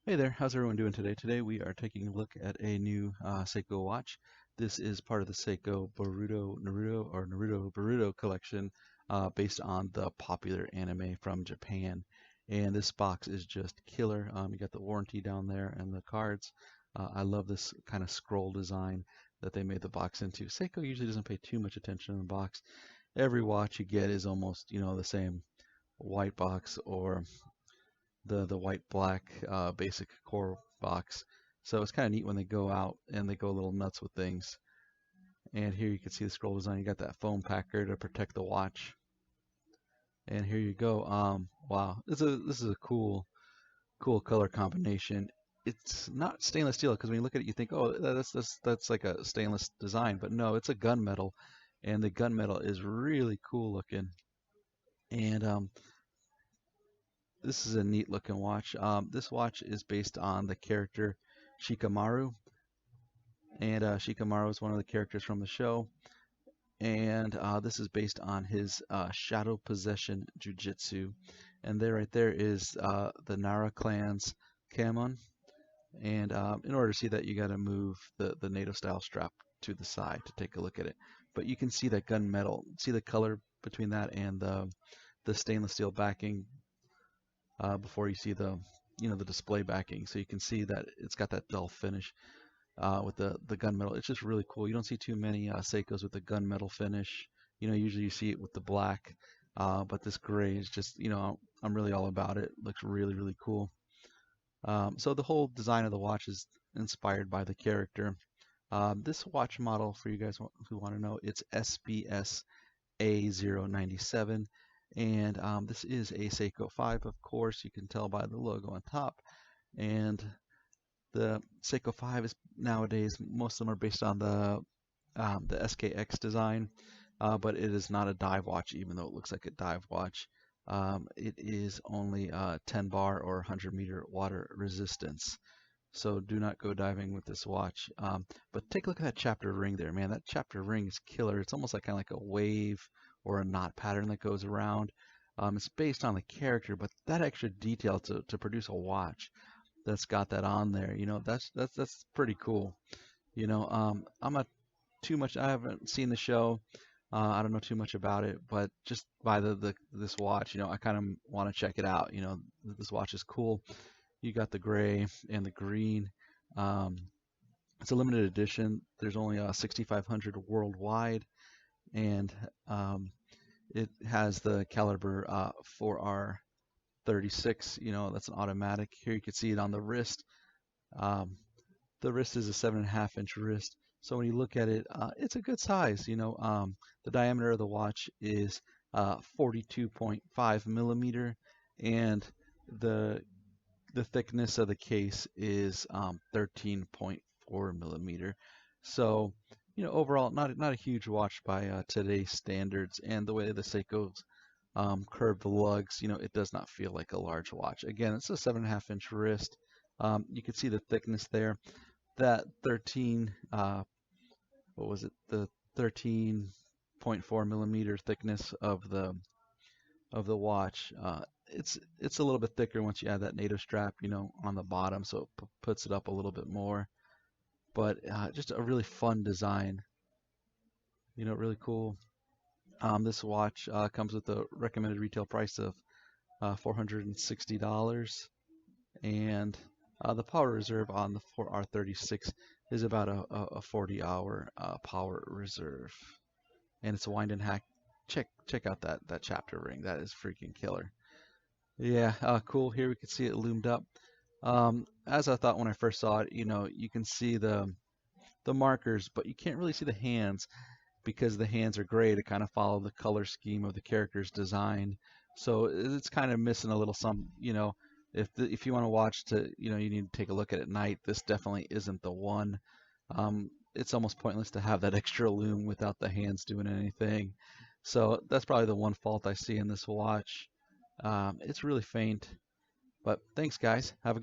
Hey there, how's everyone doing today? Today we are taking a look at a new Seiko watch. This is part of the Seiko Naruto Boruto collection based on the popular anime from Japan. And this box is just killer. You got the warranty down there and the cards. I love this kind of scroll design that they made the box into. Seiko usually doesn't pay too much attention in the box. Every watch you get is almost, the same white box or the white black basic core box. So it's kind of neat when they go out and they go a little nuts with things. And here you can see the scroll design. You got that foam packer to protect the watch. And here you go. Wow, this is a cool color combination. It's not stainless steel because when you look at it, you think, oh, that's like a stainless design, but no, it's a gunmetal, and the gunmetal is really cool looking. And this is a neat looking watch. This watch is based on the character Shikamaru, and Shikamaru is one of the characters from the show. And this is based on his shadow possession jujitsu. And there, right there, is the Nara clan's Kamon. And in order to see that, you got to move the NATO style strap to the side to take a look at it. But you can see that gunmetal. See the color between that and the stainless steel backing before you see the display backing. So you can see that it's got that dull finish with the gunmetal. It's just really cool. You don't see too many Seikos with the gunmetal finish. Usually you see it with the black, but this gray is just, I'm really all about it. Looks really, really cool. So the whole design of the watch is inspired by the character. This watch model, for you guys who want to know, it's SBSA097. And this is a Seiko 5, of course. You can tell by the logo on top. And the Seiko 5 is nowadays, most of them are based on the SKX design, but it is not a dive watch, even though it looks like a dive watch. It is only 10 bar or 100 meter water resistance. So do not go diving with this watch. But take a look at that chapter ring there, man. That chapter ring is killer. It's almost like kind of like a wave or a knot pattern that goes around. It's based on the character, but that extra detail to produce a watch that's got that on there, that's pretty cool. I'm not too much. I haven't seen the show. I don't know too much about it, but just by this watch, I kind of want to check it out. This watch is cool. You got the gray and the green. Um, it's a limited edition. There's only 6,500 worldwide, and it has the caliber 4R36. That's an automatic. Here you can see it on the wrist. The wrist is a 7.5-inch wrist. So when you look at it, it's a good size. The diameter of the watch is 42.5 millimeter, and the thickness of the case is 13.4 millimeter. So, overall, not a huge watch by today's standards. And the way the Seiko's curve the lugs, it does not feel like a large watch. Again, it's a 7.5-inch wrist. You can see the thickness there. That 13, what was it? The 13.4 millimeter thickness of the watch. It's a little bit thicker once you add that NATO strap, on the bottom, so it puts it up a little bit more. But just a really fun design, really cool. This watch comes with a recommended retail price of $460, and the power reserve on the 4R36 is about a 40-hour power reserve, and it's a wind and hack. Check out that chapter ring. That is freaking killer. Yeah, cool. Here we can see it loomed up. As I thought when I first saw it, you can see the markers, but you can't really see the hands because the hands are gray to kind of follow the color scheme of the character's design. So it's kind of missing a little some, if you want to watch you need to take a look at it at night. This definitely isn't the one. It's almost pointless to have that extra loom without the hands doing anything. So that's probably the one fault I see in this watch. It's really faint. But thanks, guys. Have a good